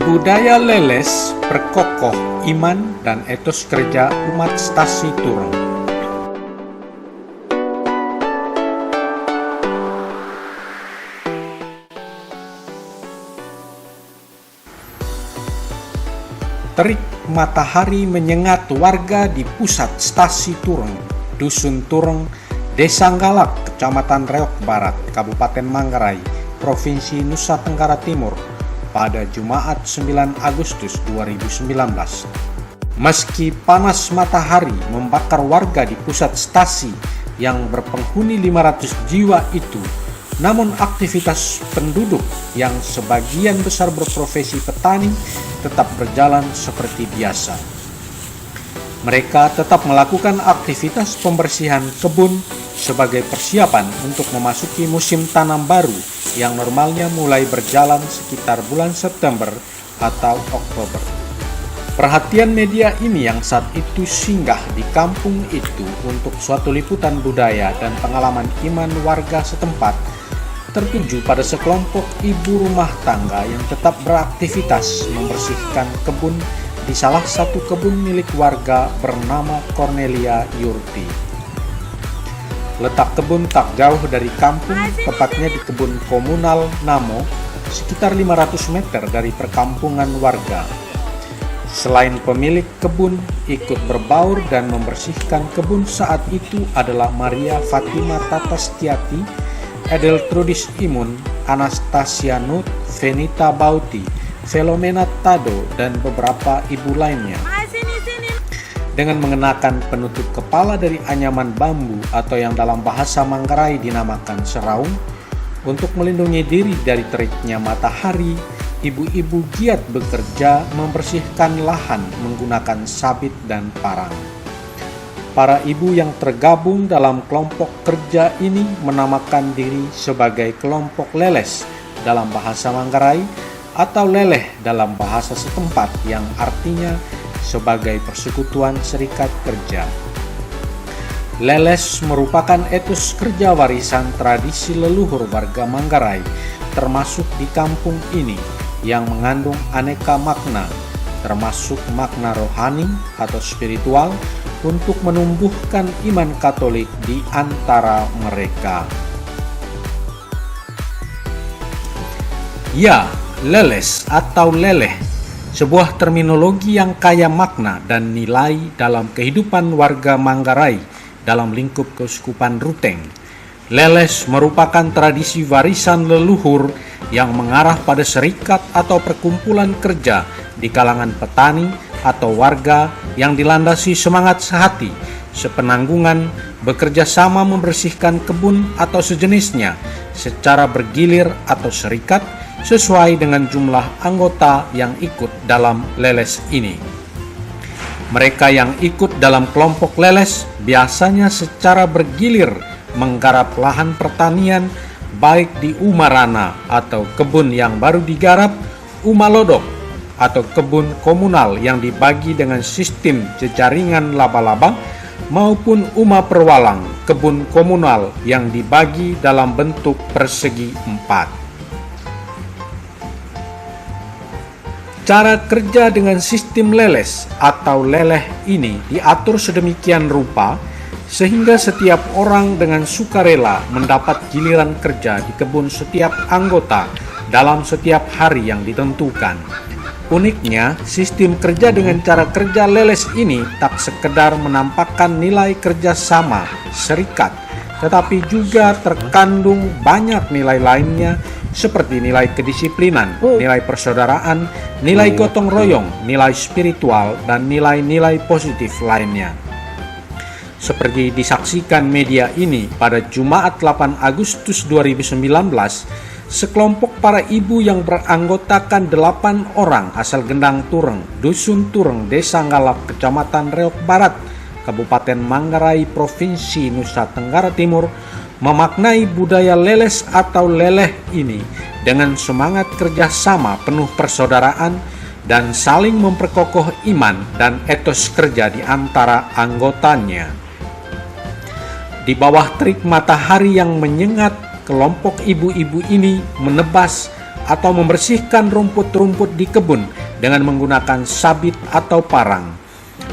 Budaya Leles perkokoh iman dan etos kerja umat Stasi Tureng. Terik matahari menyengat warga di pusat Stasi Tureng, Dusun Tureng, Desa Galak, Kecamatan Reok Barat, Kabupaten Manggarai, Provinsi Nusa Tenggara Timur, pada Jumat 9 Agustus 2019. Meski panas matahari membakar warga di pusat stasi yang berpenghuni 500 jiwa itu, namun aktivitas penduduk yang sebagian besar berprofesi petani tetap berjalan seperti biasa. Mereka tetap melakukan aktivitas pembersihan kebun sebagai persiapan untuk memasuki musim tanam baru yang normalnya mulai berjalan sekitar bulan September atau Oktober. Perhatian media ini yang saat itu singgah di kampung itu untuk suatu liputan budaya dan pengalaman iman warga setempat tertuju pada sekelompok ibu rumah tangga yang tetap beraktivitas membersihkan kebun di salah satu kebun milik warga bernama Cornelia Yurti. Letak kebun tak jauh dari kampung, tepatnya di kebun komunal Namo, sekitar 500 meter dari perkampungan warga. Selain pemilik kebun ikut berbaur dan membersihkan kebun saat itu adalah Maria Fatima Tatastiati, Edeltrudis Imun, Anastasia Nut, Venita Bauti, Velomena Tado, dan beberapa ibu lainnya. Dengan mengenakan penutup kepala dari anyaman bambu atau yang dalam bahasa Manggarai dinamakan seraung, untuk melindungi diri dari teriknya matahari, ibu-ibu giat bekerja membersihkan lahan menggunakan sabit dan parang. Para ibu yang tergabung dalam kelompok kerja ini menamakan diri sebagai kelompok leles dalam bahasa Manggarai atau leleh dalam bahasa setempat yang artinya sebagai persekutuan serikat kerja. Leles merupakan etos kerja warisan tradisi leluhur warga Manggarai, termasuk di kampung ini, yang mengandung aneka makna, termasuk makna rohani atau spiritual untuk menumbuhkan iman Katolik di antara mereka. Ya, leles atau leleh, sebuah terminologi yang kaya makna dan nilai dalam kehidupan warga Manggarai dalam lingkup Keuskupan Ruteng. Leles merupakan tradisi warisan leluhur yang mengarah pada serikat atau perkumpulan kerja di kalangan petani atau warga yang dilandasi semangat sehati, sepenanggungan, bekerja sama membersihkan kebun atau sejenisnya secara bergilir atau serikat sesuai dengan jumlah anggota yang ikut dalam leles ini. Mereka yang ikut dalam kelompok leles biasanya secara bergilir menggarap lahan pertanian baik di Umarana atau kebun yang baru digarap, Umalodok atau kebun komunal yang dibagi dengan sistem jejaringan laba-laba, maupun Uma Perwalang, kebun komunal yang dibagi dalam bentuk persegi empat. Cara kerja dengan sistem leles atau leleh ini diatur sedemikian rupa sehingga setiap orang dengan sukarela mendapat giliran kerja di kebun setiap anggota dalam setiap hari yang ditentukan. Uniknya, sistem kerja dengan cara kerja leles ini tak sekedar menampakkan nilai kerjasama serikat, tetapi juga terkandung banyak nilai lainnya seperti nilai kedisiplinan, nilai persaudaraan, nilai gotong royong, nilai spiritual, dan nilai-nilai positif lainnya. Seperti disaksikan media ini pada Jumat 8 Agustus 2019, sekelompok para ibu yang beranggotakan 8 orang asal Gendang Tureng, Dusun Tureng, Desa Galak, Kecamatan Reok Barat, Kabupaten Manggarai, Provinsi Nusa Tenggara Timur, memaknai budaya leles atau leleh ini dengan semangat kerjasama penuh persaudaraan dan saling memperkokoh iman dan etos kerja di antara anggotanya. Di bawah terik matahari yang menyengat, kelompok ibu-ibu ini menebas, atau membersihkan rumput-rumput di kebun dengan menggunakan sabit atau parang.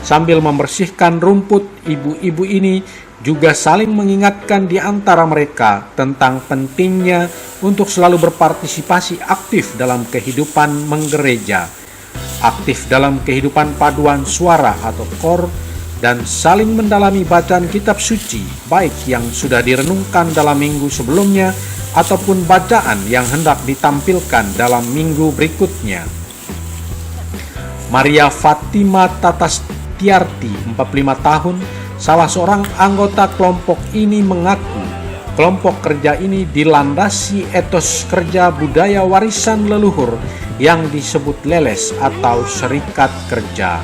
Sambil membersihkan rumput, ibu-ibu ini juga saling mengingatkan di antara mereka tentang pentingnya untuk selalu berpartisipasi aktif dalam kehidupan menggereja, aktif dalam kehidupan paduan suara atau KOR, dan saling mendalami bacaan kitab suci, baik yang sudah direnungkan dalam minggu sebelumnya ataupun bacaan yang hendak ditampilkan dalam minggu berikutnya. Maria Fatima Tatastiarti, 45 tahun, salah seorang anggota kelompok ini mengaku kelompok kerja ini dilandasi etos kerja budaya warisan leluhur yang disebut leles atau serikat kerja.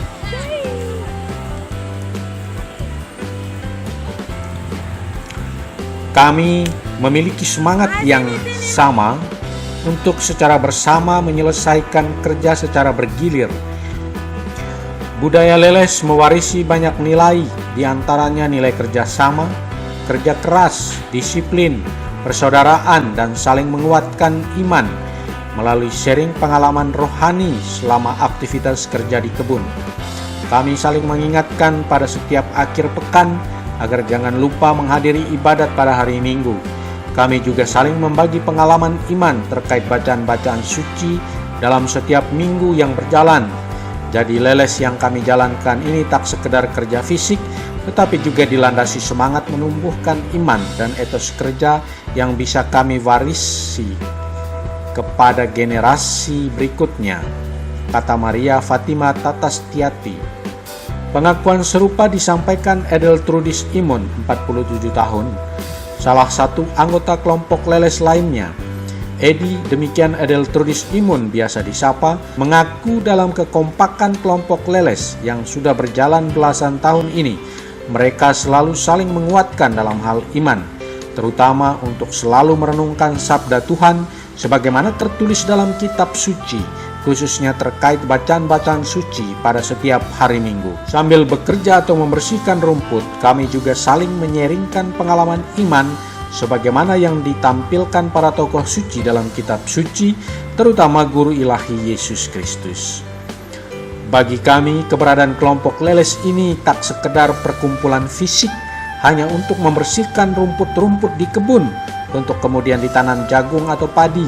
Kami memiliki semangat yang sama untuk secara bersama menyelesaikan kerja secara bergilir. Budaya leles mewarisi banyak nilai, diantaranya nilai kerjasama, kerja keras, disiplin, persaudaraan, dan saling menguatkan iman melalui sharing pengalaman rohani selama aktivitas kerja di kebun. Kami saling mengingatkan pada setiap akhir pekan agar jangan lupa menghadiri ibadat pada hari Minggu. Kami juga saling membagi pengalaman iman terkait bacaan-bacaan suci dalam setiap minggu yang berjalan. Jadi leles yang kami jalankan ini tak sekedar kerja fisik, tetapi juga dilandasi semangat menumbuhkan iman dan etos kerja yang bisa kami warisi kepada generasi berikutnya, kata Maria Fatima Tatastiarti. Pengakuan serupa disampaikan Edeltrudis Imon, 47 tahun, salah satu anggota kelompok leles lainnya. Edi, demikian Edeltrudis Imon biasa disapa, mengaku dalam kekompakan kelompok leles yang sudah berjalan belasan tahun ini, mereka selalu saling menguatkan dalam hal iman, terutama untuk selalu merenungkan sabda Tuhan sebagaimana tertulis dalam kitab suci, khususnya terkait bacaan-bacaan suci pada setiap hari Minggu. Sambil bekerja atau membersihkan rumput, kami juga saling menyeringkan pengalaman iman sebagaimana yang ditampilkan para tokoh suci dalam kitab suci, terutama guru ilahi Yesus Kristus. Bagi kami, keberadaan kelompok leles ini tak sekedar perkumpulan fisik hanya untuk membersihkan rumput-rumput di kebun untuk kemudian ditanam jagung atau padi.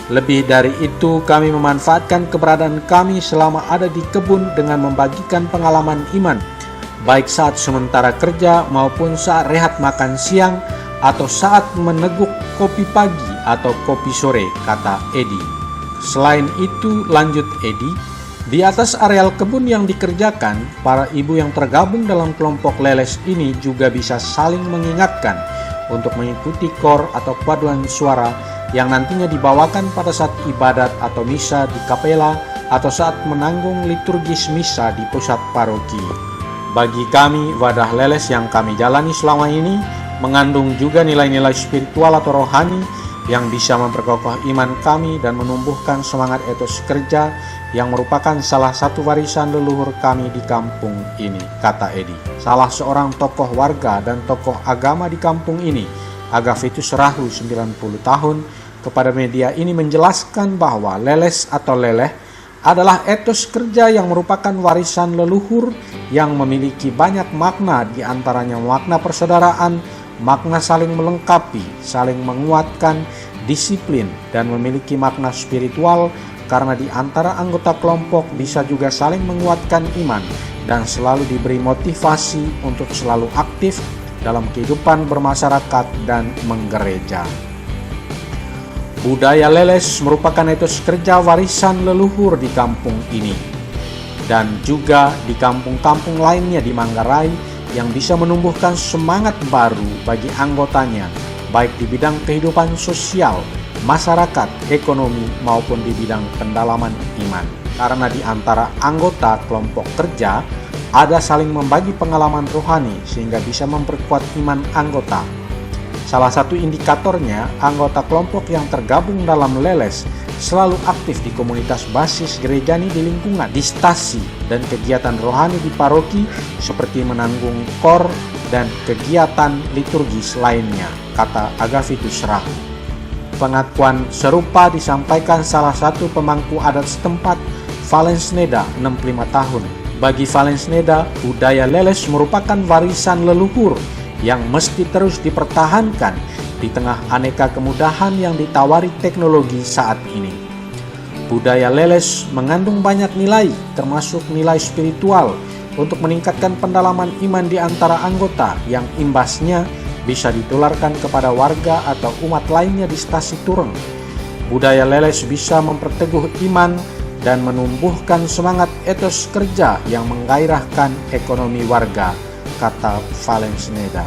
Lebih dari itu, kami memanfaatkan keberadaan kami selama ada di kebun dengan membagikan pengalaman iman, baik saat sementara kerja maupun saat rehat makan siang atau saat meneguk kopi pagi atau kopi sore, kata Edi. Selain itu, lanjut Edi, di atas areal kebun yang dikerjakan, para ibu yang tergabung dalam kelompok leles ini juga bisa saling mengingatkan untuk mengikuti KOR atau paduan suara yang nantinya dibawakan pada saat ibadat atau misa di kapela atau saat menanggung liturgis misa di pusat paroki. Bagi kami, wadah leles yang kami jalani selama ini mengandung juga nilai-nilai spiritual atau rohani yang bisa memperkokoh iman kami dan menumbuhkan semangat etos kerja yang merupakan salah satu warisan leluhur kami di kampung ini, kata Edi. Salah seorang tokoh warga dan tokoh agama di kampung ini, Agavitus Rahu, 90 tahun, kepada media ini menjelaskan bahwa leles atau leleh adalah etos kerja yang merupakan warisan leluhur yang memiliki banyak makna, di antaranya makna persaudaraan, makna saling melengkapi, saling menguatkan, disiplin, dan memiliki makna spiritual karena di antara anggota kelompok bisa juga saling menguatkan iman dan selalu diberi motivasi untuk selalu aktif dalam kehidupan bermasyarakat dan menggereja. Budaya leles merupakan etos kerja warisan leluhur di kampung ini dan juga di kampung-kampung lainnya di Manggarai yang bisa menumbuhkan semangat baru bagi anggotanya baik di bidang kehidupan sosial, masyarakat, ekonomi maupun di bidang pendalaman iman. Karena di antara anggota kelompok kerja ada saling membagi pengalaman rohani sehingga bisa memperkuat iman anggota. Salah satu indikatornya, anggota kelompok yang tergabung dalam leles selalu aktif di komunitas basis gerejani di lingkungan, di stasi, dan kegiatan rohani di paroki seperti menanggung KOR dan kegiatan liturgis lainnya, kata Agavitus Rahu. Pengakuan serupa disampaikan salah satu pemangku adat setempat, Valensneda, 65 tahun. Bagi Valensneda, budaya leles merupakan warisan leluhur yang mesti terus dipertahankan di tengah aneka kemudahan yang ditawari teknologi saat ini. Budaya leles mengandung banyak nilai, termasuk nilai spiritual, untuk meningkatkan pendalaman iman di antara anggota yang imbasnya bisa ditularkan kepada warga atau umat lainnya di Stasi Tureng. Budaya leles bisa memperteguh iman dan menumbuhkan semangat etos kerja yang menggairahkan ekonomi warga, kata Valensneda.